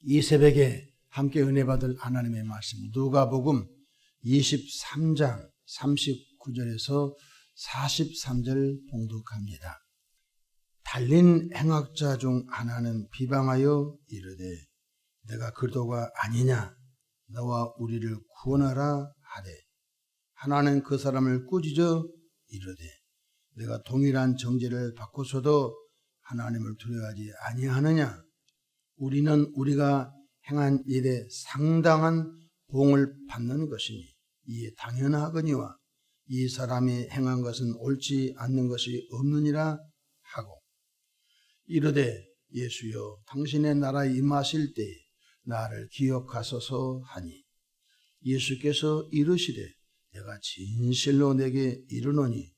이 새벽에 함께 은혜 받을 하나님의 말씀, 누가복음 23장 39절에서 43절 봉독합니다. 달린 행악자 중 하나는 비방하여 이르되 내가 그리스도가 아니냐 너와 우리를 구원하라 하되, 하나는 그 사람을 꾸짖어 이르되 내가 동일한 정죄를 받고서도 하나님을 두려워하지 아니하느냐. 우리는 우리가 행한 일에 상당한 보응을 받는 것이니 이에 당연하거니와 이 사람이 행한 것은 옳지 않는 것이 없느니라 하고, 이르되 예수여 당신의 나라에 임하실 때에 나를 기억하소서 하니, 예수께서 이르시되 내가 진실로 내게 이르노니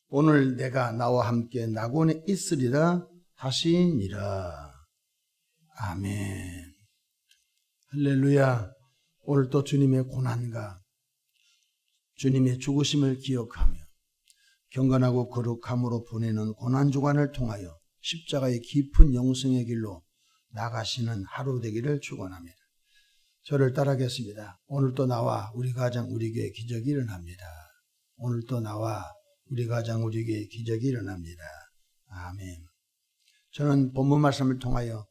오늘 내가 나와 함께 낙원에 있으리라 하시니라. 아멘. 할렐루야. 오늘 또 주님의 고난과 주님의 죽으심을 기억하며 경건하고 거룩함으로 보내는 고난주간을 통하여 십자가의 깊은 영생의 길로 나가시는 하루 되기를 축원합니다. 저를 따라하겠습니다. 오늘 또 나와 우리 가정 우리 교회 기적이 일어납니다. 오늘 또 나와 우리 가정 우리 교회 기적이 일어납니다. 아멘. 저는 본문 말씀을 통하여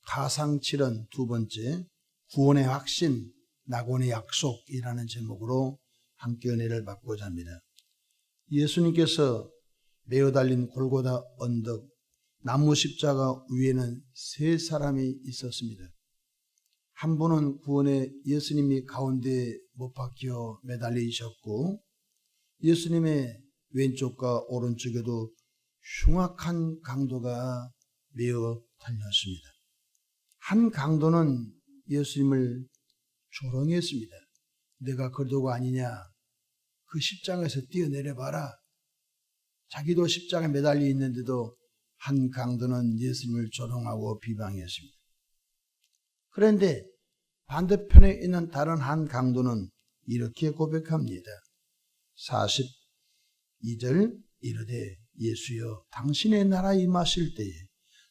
가상칠언 두 번째, 구원의 확신, 낙원의 약속이라는 제목으로 함께 은혜를 받고자 합니다. 예수님께서 매어 달린 골고다 언덕 나무 십자가 위에는 세 사람이 있었습니다. 한 분은 구원의 예수님이 가운데 못 박혀 매달리셨고, 예수님의 왼쪽과 오른쪽에도 흉악한 강도가 매어 달렸습니다. 한 강도는 예수님을 조롱했습니다. 내가 그리스도가 아니냐, 그 십자가에서 뛰어내려봐라. 자기도 십자가에 매달려 있는데도 한 강도는 예수님을 조롱하고 비방했습니다. 그런데 반대편에 있는 다른 한 강도는 이렇게 고백합니다. 42절 이르되 예수여 당신의 나라에 임하실 때에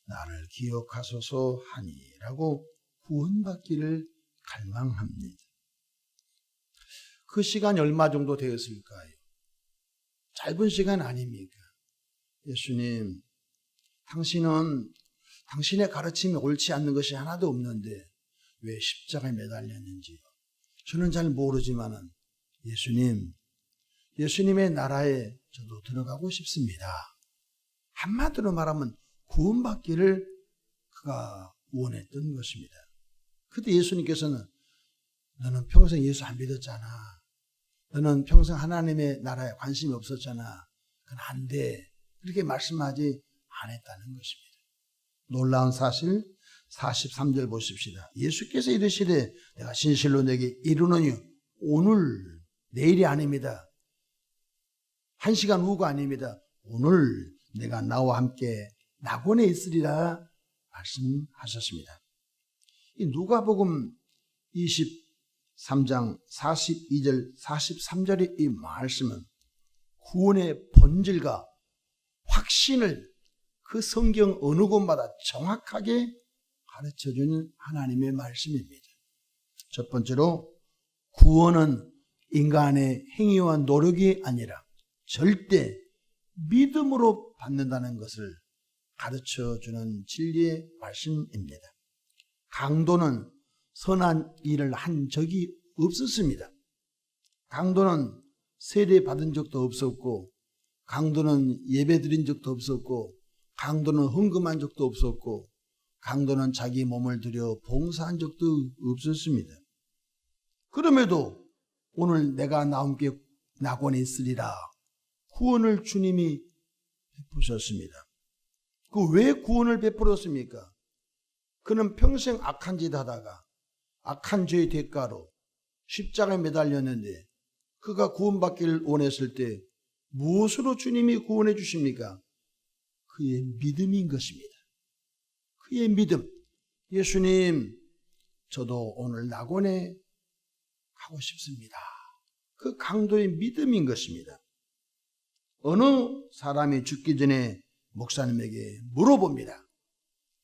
나를 기억하소서 하니라고 구원받기를 갈망합니다. 그 시간이 얼마 정도 되었을까요? 짧은 시간 아닙니까? 예수님, 당신은 당신의 가르침이 옳지 않는 것이 하나도 없는데 왜 십자가에 매달렸는지요? 저는 잘 모르지만은 예수님의 나라에 저도 들어가고 싶습니다. 한마디로 말하면 구원받기를 그가 원했던 것입니다. 그때 예수님께서는 너는 평생 예수 안 믿었잖아. 너는 평생 하나님의 나라에 관심이 없었잖아. 그건 안 돼. 그렇게 말씀하지 않았다는 것입니다. 놀라운 사실 43절 보십시다. 예수께서 이르시되 내가 진실로 내게 이르노니 오늘, 내일이 아닙니다. 1시간 후가 아닙니다. 오늘 내가 나와 함께 낙원에 있으리라 말씀하셨습니다. 이 누가복음 23장 42절 43절의 이 말씀은 구원의 본질과 확신을 그 성경 어느 곳마다 정확하게 가르쳐주는 하나님의 말씀입니다. 첫 번째로 구원은 인간의 행위와 노력이 아니라 절대 믿음으로 받는다는 것을 가르쳐주는 진리의 말씀입니다. 강도는 선한 일을 한 적이 없었습니다. 강도는 세례 받은 적도 없었고, 강도는 예배 드린 적도 없었고, 강도는 헌금한 적도 없었고, 강도는 자기 몸을 들여 봉사한 적도 없었습니다. 그럼에도 오늘 내가 나와 함께 낙원에 있으리라 구원을 주님이 베푸셨습니다. 그 왜 구원을 베풀었습니까? 그는 평생 악한 짓 하다가 악한 죄의 대가로 십자가에 매달렸는데 그가 구원받기를 원했을 때 무엇으로 주님이 구원해 주십니까? 그의 믿음인 것입니다. 그의 믿음. 예수님, 저도 오늘 낙원에 가고 싶습니다. 그 강도의 믿음인 것입니다. 어느 사람이 죽기 전에 목사님에게 물어봅니다.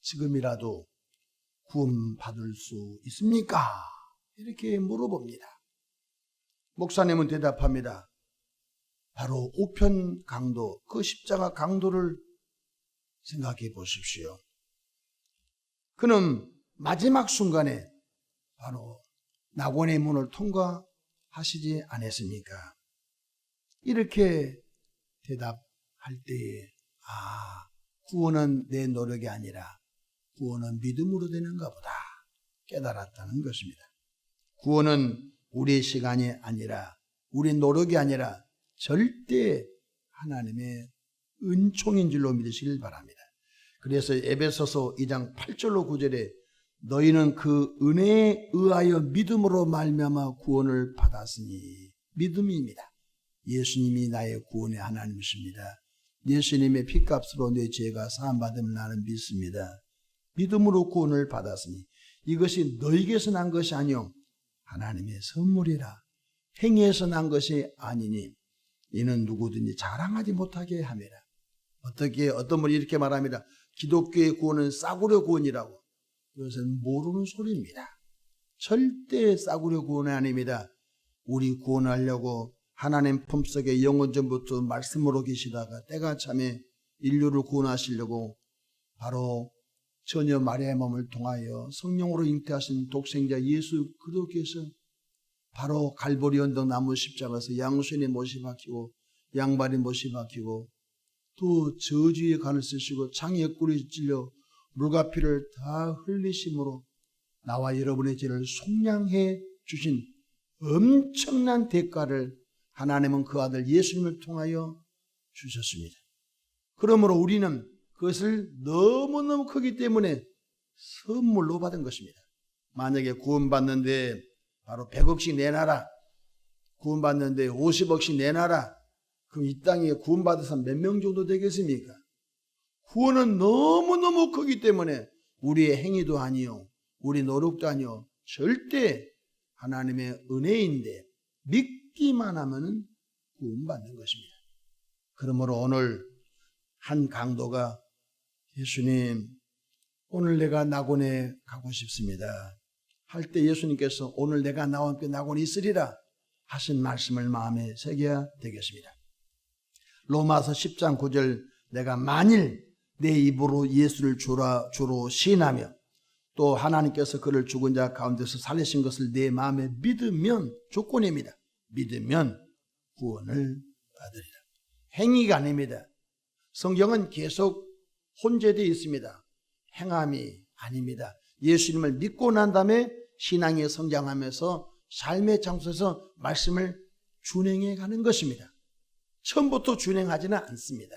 지금이라도 구원받을 수 있습니까? 이렇게 물어봅니다. 목사님은 대답합니다. 바로 우편 강도, 그 십자가 강도를 생각해 보십시오. 그는 마지막 순간에 바로 낙원의 문을 통과하시지 않았습니까? 이렇게 대답할 때에 구원은 내 노력이 아니라 구원은 믿음으로 되는가 보다 깨달았다는 것입니다. 구원은 우리의 시간이 아니라 우리의 노력이 아니라 절대 하나님의 은총인 줄로 믿으시길 바랍니다. 그래서 에베소서 2장 8절로 9절에 너희는 그 은혜에 의하여 믿음으로 말미암아 구원을 받았으니, 믿음입니다. 예수님이 나의 구원의 하나님이십니다. 예수님의 피값으로 내 죄가 사함받음을 나는 믿습니다. 믿음으로 구원을 받았으니 이것이 너희에게서 난 것이 아니요 하나님의 선물이라. 행위에서 난 것이 아니니 이는 누구든지 자랑하지 못하게 함이라. 어떤 분이 이렇게 말합니다. 기독교의 구원은 싸구려 구원이라고. 이것은 모르는 소리입니다. 절대 싸구려 구원이 아닙니다. 우리 구원하려고 하나님 품속에 영원 전부터 말씀으로 계시다가 때가 참에 인류를 구원하시려고 바로 처녀 마리아의 몸을 통하여 성령으로 잉태하신 독생자 예수 그리스도께서 바로 갈보리 언덕 나무 십자가에서 양손에 못이 박히고 양발에 못이 박히고 또 저주의 간을 쓰시고 창에 꿀이 찔려 물과 피를 다 흘리심으로 나와 여러분의 죄를 속량해 주신 엄청난 대가를 하나님은 그 아들 예수님을 통하여 주셨습니다. 그러므로 우리는 그것을 너무너무 크기 때문에 선물로 받은 것입니다. 만약에 구원받는데 바로 100억씩 내놔라, 구원받는데 50억씩 내놔라, 그럼 이 땅에 구원받은 사람 몇 명 정도 되겠습니까? 구원은 너무너무 크기 때문에 우리의 행위도 아니요 우리 노력도 아니요 절대 하나님의 은혜인데 믿기만 하면 구원받는 것입니다. 그러므로 오늘 한 강도가 예수님 오늘 내가 낙원에 가고 싶습니다 할 때 예수님께서 오늘 내가 나와 함께 낙원에 있으리라 하신 말씀을 마음에 새겨야 되겠습니다. 로마서 10장 9절 내가 만일 내 입으로 예수를 주로 시인하며 또 하나님께서 그를 죽은 자 가운데서 살리신 것을 내 마음에 믿으면, 조건입니다. 믿으면 구원을 받으리라. 행위가 아닙니다. 성경은 계속 혼재되어 있습니다. 행함이 아닙니다. 예수님을 믿고 난 다음에 신앙에 성장하면서 삶의 장소에서 말씀을 준행해 가는 것입니다. 처음부터 준행하지는 않습니다.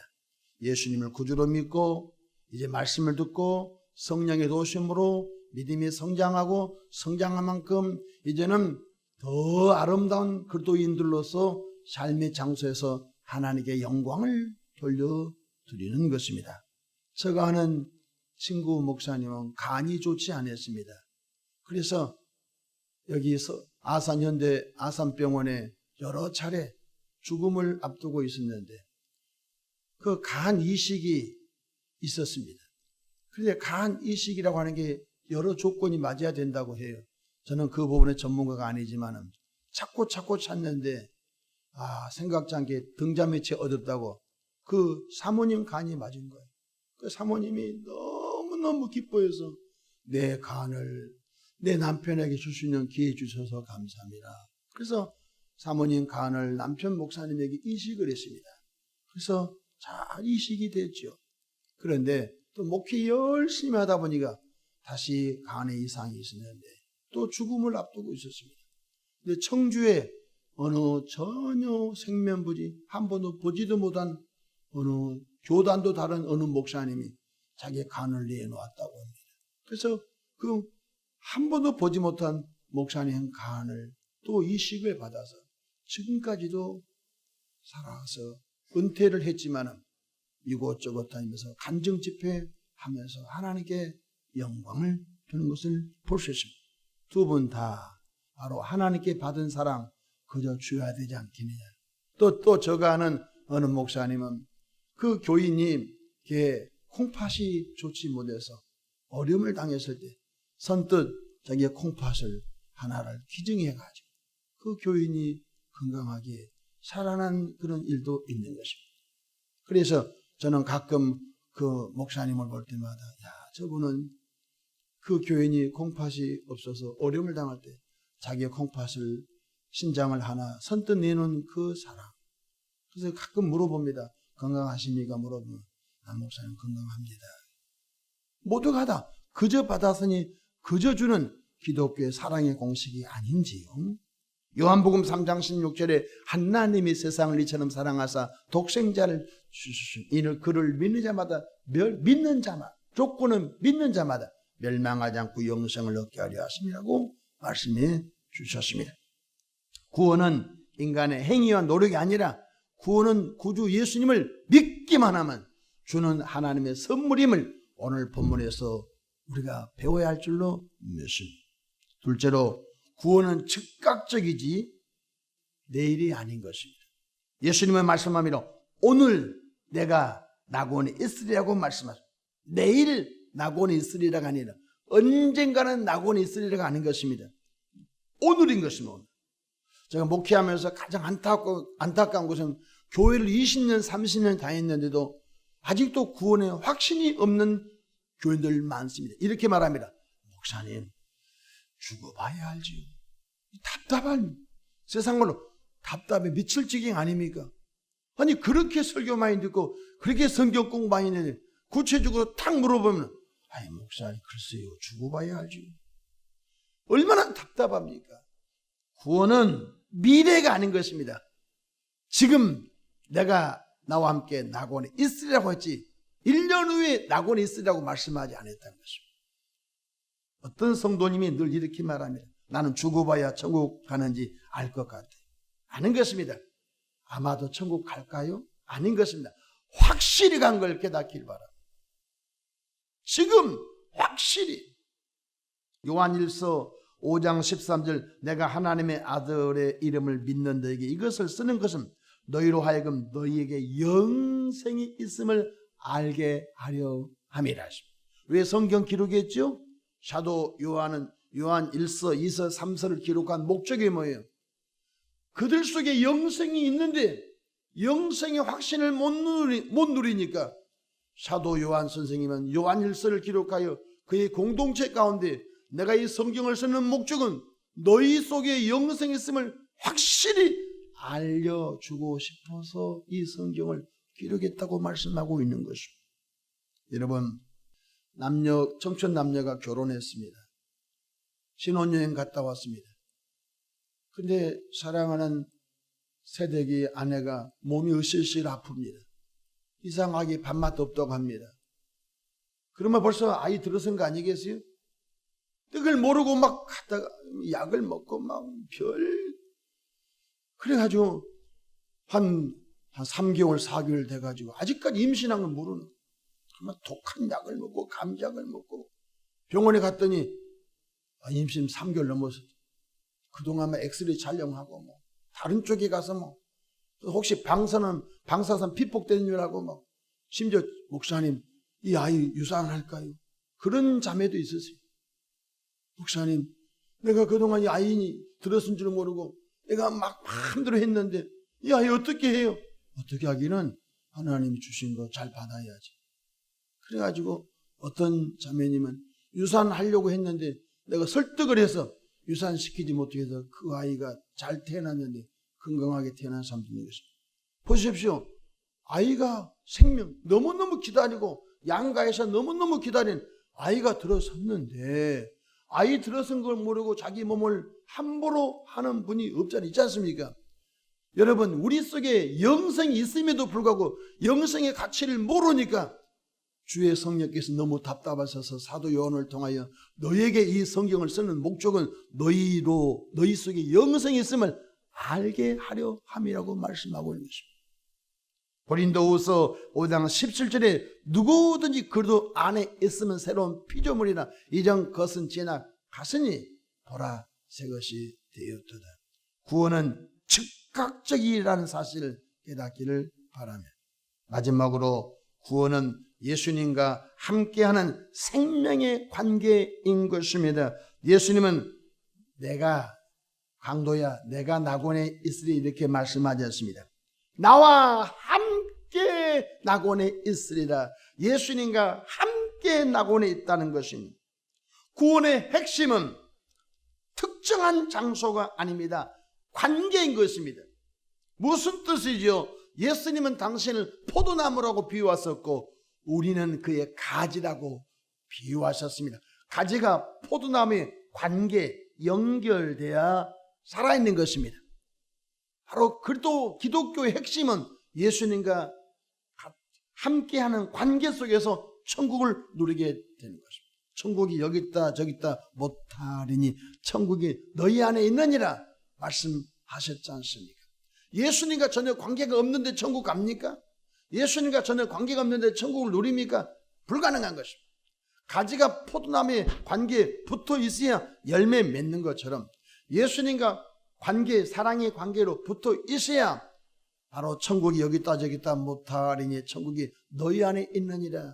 예수님을 구주로 믿고 이제 말씀을 듣고 성령의 도우심으로 믿음이 성장하고 성장한 만큼 이제는 더 아름다운 그리스도인들로서 삶의 장소에서 하나님께 영광을 돌려드리는 것입니다. 제가 아는 친구 목사님은 간이 좋지 않았습니다. 그래서 여기서 아산현대 아산병원에 여러 차례 죽음을 앞두고 있었는데 그 간 이식이 있었습니다. 그런데 간 이식이라고 하는 게 여러 조건이 맞아야 된다고 해요. 저는 그 부분의 전문가가 아니지만은 찾고 찾는데 생각지 않게 등잔매체 얻었다고 그 사모님 간이 맞은 거예요. 그 사모님이 너무너무 기뻐해서 내 간을 내 남편에게 줄 수 있는 기회 주셔서 감사합니다. 그래서 사모님 간을 남편 목사님에게 이식을 했습니다. 그래서 잘 이식이 됐죠. 그런데 또 목회 열심히 하다 보니까 다시 간에 이상이 있었는데 또 죽음을 앞두고 있었습니다. 근데 청주에 어느 전혀 생면부지 한 번도 보지도 못한 어느 교단도 다른 어느 목사님이 자기의 간을 내놓았다고 합니다. 그래서 그 한 번도 보지 못한 목사님 간을 또 이식을 받아서 지금까지도 살아서 은퇴를 했지만 이곳저곳 다니면서 간증 집회하면서 하나님께 영광을 주는 것을 볼 수 있습니다. 두 분 다 바로 하나님께 받은 사랑 그저 주어야 되지 않겠느냐. 또 제가 아는 어느 목사님은 그 교인이 콩팥이 좋지 못해서 어려움을 당했을 때 선뜻 자기의 콩팥을 하나를 기증해가지고 그 교인이 건강하게 살아난 그런 일도 있는 것입니다. 그래서 저는 가끔 그 목사님을 볼 때마다 저분은 그 교인이 콩팥이 없어서 어려움을 당할 때 자기의 콩팥을 신장을 하나 선뜻 내놓은 그 사랑. 그래서 가끔 물어봅니다. 건강하십니까? 물어보면 목사님 건강합니다. 모두가 다 그저 받았으니 그저 주는 기독교의 사랑의 공식이 아닌지요. 요한복음 3장 16절에 하나님이 세상을 이처럼 사랑하사 독생자를 주시신 이는 그를 믿는 자마다 조건은 믿는 자마다 멸망하지 않고 영생을 얻게 하려 하심이라고 말씀해 주셨습니다. 구원은 인간의 행위와 노력이 아니라 구원은 구주 예수님을 믿기만 하면 주는 하나님의 선물임을 오늘 본문에서 우리가 배워야 할 줄로 믿습니다. 둘째로 구원은 즉각적이지 내일이 아닌 것입니다. 예수님의 말씀하미로 오늘 내가 낙원에 있으리라고 말씀하십니다. 내일 낙원에 있으리라가 아니라 언젠가는 낙원에 있으리라가 아닌 것입니다. 오늘인 것입니다. 오늘. 제가 목회하면서 가장 안타까운 것은 교회를 20년 30년 다녔는데도 아직도 구원에 확신이 없는 교인들 많습니다. 이렇게 말합니다. 목사님 죽어봐야 알지요. 답답한 세상으로 답답해 미칠 지경 아닙니까? 아니 그렇게 설교 많이 듣고 그렇게 성경 공부 많이 했는데 구체적으로 탁 물어보면 아니 목사님 글쎄요 죽어봐야 알지요. 얼마나 답답합니까? 구원은 미래가 아닌 것입니다. 지금 내가 나와 함께 낙원에 있으리라고 했지 1년 후에 낙원에 있으리라고 말씀하지 않았다는 것입니다. 어떤 성도님이 늘 이렇게 말합니다. 나는 죽어봐야 천국 가는지 알 것 같아. 아닌 것입니다. 아마도 천국 갈까요? 아닌 것입니다. 확실히 간 걸 깨닫길 바랍니다. 지금 확실히 요한일서 5장 13절 내가 하나님의 아들의 이름을 믿는 너에게 이것을 쓰는 것은 너희로 하여금 너희에게 영생이 있음을 알게 하려 함이라. 왜 성경 기록했죠? 사도 요한은 요한 1서, 2서, 3서를 기록한 목적이 뭐예요? 그들 속에 영생이 있는데 영생의 확신을 못 누리니까 사도 요한 선생님은 요한 1서를 기록하여 그의 공동체 가운데 내가 이 성경을 쓰는 목적은 너희 속에 영생이 있음을 확실히 알려주고 싶어서 이 성경을 기록했다고 말씀하고 있는 것입니다. 여러분 청춘 남녀가 결혼했습니다. 신혼여행 갔다 왔습니다. 근데 사랑하는 새댁이 아내가 몸이 으실으실 아픕니다. 이상하게 밥맛도 없다고 합니다. 그러면 벌써 아이 들어선 거 아니겠어요? 그걸 모르고 막 갔다가 약을 먹고 막 그래가지고 한 3개월 4개월 돼가지고 아직까지 임신한 걸 모르는 정말 독한 약을 먹고 감기약을 먹고 병원에 갔더니 임신 3개월 넘어서 그동안 엑스레이 촬영하고 뭐 다른 쪽에 가서 뭐 혹시 방사선 피폭되는 줄 알고 뭐 심지어 목사님 이 아이 유산할까요? 그런 자매도 있었어요. 목사님 내가 그동안 이 아이니 들었은 줄 모르고 내가 막 마음대로 했는데 이 아이 어떻게 해요? 어떻게 하기는 하나님이 주신 거 잘 받아야지. 그래가지고 어떤 자매님은 유산하려고 했는데 내가 설득을 해서 유산시키지 못해서 그 아이가 잘 태어났는데 건강하게 태어난 사람도 있는 것입니다. 보십시오. 아이가 생명 너무너무 기다리고 양가에서 너무너무 기다린 아이가 들어섰는데 아이 들어선 걸 모르고 자기 몸을 함부로 하는 분이 있지 않습니까? 여러분 우리 속에 영생이 있음에도 불구하고 영생의 가치를 모르니까 주의 성령께서 너무 답답하셔서 사도 요한을 통하여 너에게 이 성경을 쓰는 목적은 너희 속에 영생이 있음을 알게 하려 함이라고 말씀하고 있는 것입니다. 고린도후서 5장 17절에 누구든지 그리스도 안에 있으면 새로운 피조물이나 이전 것은 지나 갔으니 보라 새 것이 되었도다. 구원은 즉각적이라는 사실을 깨닫기를 바라며 마지막으로 구원은 예수님과 함께하는 생명의 관계인 것입니다. 예수님은 내가 강도야, 내가 낙원에 있으리 이렇게 말씀하셨습니다. 나와 함께 낙원에 있으리라. 예수님과 함께 낙원에 있다는 것입니다. 구원의 핵심은 특정한 장소가 아닙니다. 관계인 것입니다. 무슨 뜻이죠? 예수님은 당신을 포도나무라고 비유하셨고 우리는 그의 가지라고 비유하셨습니다. 가지가 포도나무의 관계, 연결되어 살아있는 것입니다. 바로 그리고 기독교의 핵심은 예수님과 함께하는 관계 속에서 천국을 누리게 되는 것입니다. 천국이 여기 있다 저기 있다 못하리니 천국이 너희 안에 있느니라 말씀하셨지 않습니까? 예수님과 전혀 관계가 없는데 천국 갑니까? 예수님과 전혀 관계가 없는데 천국을 누립니까? 불가능한 것입니다. 가지가 포도나무에 관계에 붙어 있어야 열매 맺는 것처럼 예수님과 관계, 사랑의 관계로 붙어 있어야 바로 천국이 여기 있다 저기 있다 못하리니 천국이 너희 안에 있느니라.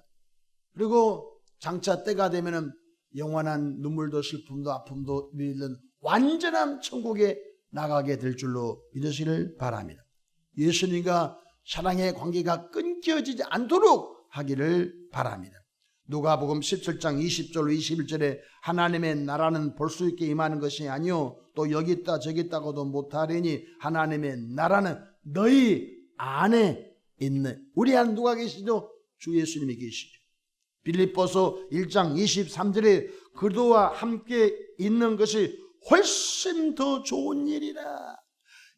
그리고 장차 때가 되면은 영원한 눈물도 슬픔도 아픔도 밀는 완전한 천국에 나가게 될 줄로 믿으시길 바랍니다. 예수님과 사랑의 관계가 끊겨지지 않도록 하기를 바랍니다. 누가복음 17장 20절로 21절에 하나님의 나라는 볼 수 있게 임하는 것이 아니요 또 여기 있다 저기 있다고도 못하리니 하나님의 나라는 너희 안에 있는, 우리 안에 누가 계시죠? 주 예수님이 계시죠. 빌립보서 1장 23절에 그도와 함께 있는 것이 훨씬 더 좋은 일이라.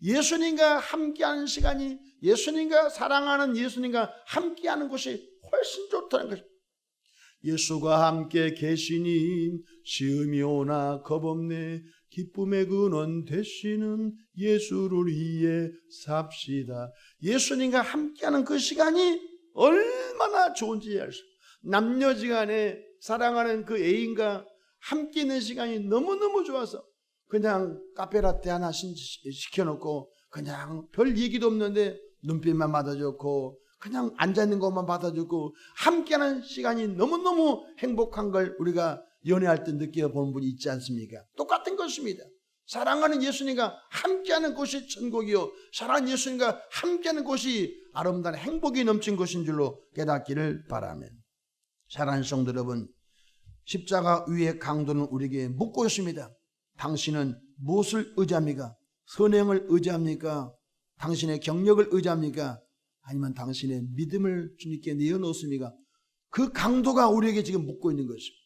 예수님과 함께하는 시간이, 예수님과 사랑하는 예수님과 함께하는 것이 훨씬 좋다는 것입니다. 예수가 함께 계시니 시험이 오나 겁없네. 기쁨의 근원 되시는 예수를 위해 삽시다. 예수님과 함께하는 그 시간이 얼마나 좋은지 알 수 있어요. 남녀지간에 사랑하는 그 애인과 함께 있는 시간이 너무너무 좋아서 그냥 카페라떼 하나 시켜놓고 그냥 별 얘기도 없는데 눈빛만 받아줬고 그냥 앉아있는 것만 받아주고 함께하는 시간이 너무너무 행복한 걸 우리가 연애할 때 느껴보는 분이 있지 않습니까? 똑같은 것입니다. 사랑하는 예수님과 함께하는 곳이 천국이요 사랑하는 예수님과 함께하는 곳이 아름다운 행복이 넘친 곳인 줄로 깨닫기를 바라며, 사랑하는 성도 여러분, 십자가 위의 강도는 우리에게 묻고 있습니다. 당신은 무엇을 의지합니까? 선행을 의지합니까? 당신의 경력을 의지합니까? 아니면 당신의 믿음을 주님께 내어놓습니까? 그 강도가 우리에게 지금 묻고 있는 것입니다.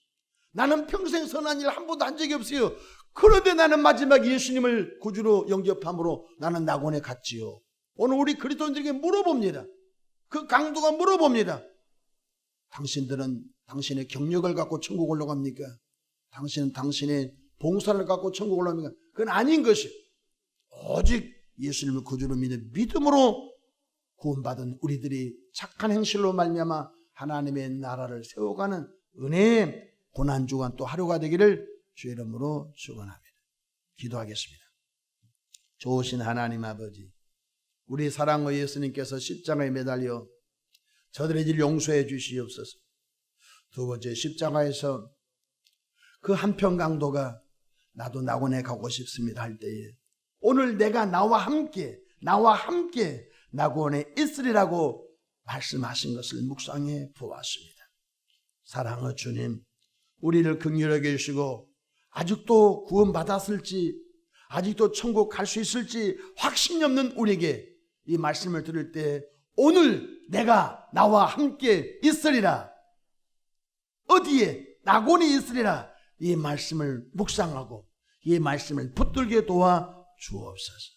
나는 평생 선한 일 한 번도 한 적이 없어요. 그런데 나는 마지막 예수님을 구주로 영접함으로 나는 낙원에 갔지요. 오늘 우리 그리스도인들에게 물어봅니다. 그 강도가 물어봅니다. 당신들은 당신의 경력을 갖고 천국 올라갑니까? 당신은 당신의 봉사를 갖고 천국 올라갑니까? 그건 아닌 것이에요. 오직 예수님을 구주로 믿는 믿음으로 구원받은 우리들이 착한 행실로 말미암아 하나님의 나라를 세워가는 은혜의 고난주간 또 하루가 되기를 주의 이름으로 축원합니다. 기도하겠습니다. 좋으신 하나님 아버지, 우리 사랑의 예수님께서 십자가에 매달려 저들의 질 용서해 주시옵소서. 두 번째, 십자가에서 그 한편 강도가 나도 낙원에 가고 싶습니다 할 때에 오늘 내가 나와 함께 낙원에 있으리라고 말씀하신 것을 묵상해 보았습니다. 사랑의 주님, 우리를 긍휼하게 해주시고 아직도 구원받았을지 아직도 천국 갈 수 있을지 확신이 없는 우리에게 이 말씀을 들을 때 오늘 내가 나와 함께 있으리라, 어디에 낙원에 있으리라, 이 말씀을 묵상하고 이 말씀을 붙들게 도와 주옵소서.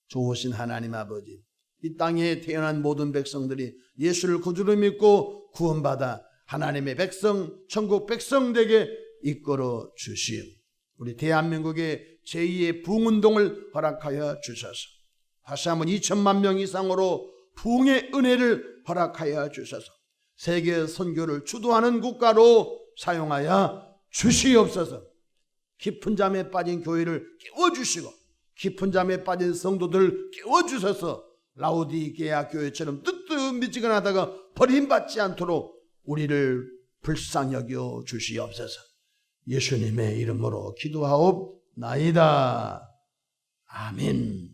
좋으신 하나님 아버지, 이 땅에 태어난 모든 백성들이 예수를 구주로 믿고 구원받아 하나님의 백성, 천국 백성 되게 이끌어 주시오. 우리 대한민국의 제2의 부흥운동을 허락하여 주셔서 다시 한번 2천만 명 이상으로 부흥의 은혜를 허락하여 주셔서 세계 선교를 주도하는 국가로 사용하여 주시옵소서. 깊은 잠에 빠진 교회를 깨워주시고 깊은 잠에 빠진 성도들 깨워주셔서 라오디게아 교회처럼 뜨뜻미지근하다가 버림받지 않도록 우리를 불쌍히 여겨 주시옵소서. 예수님의 이름으로 기도하옵나이다. 아멘.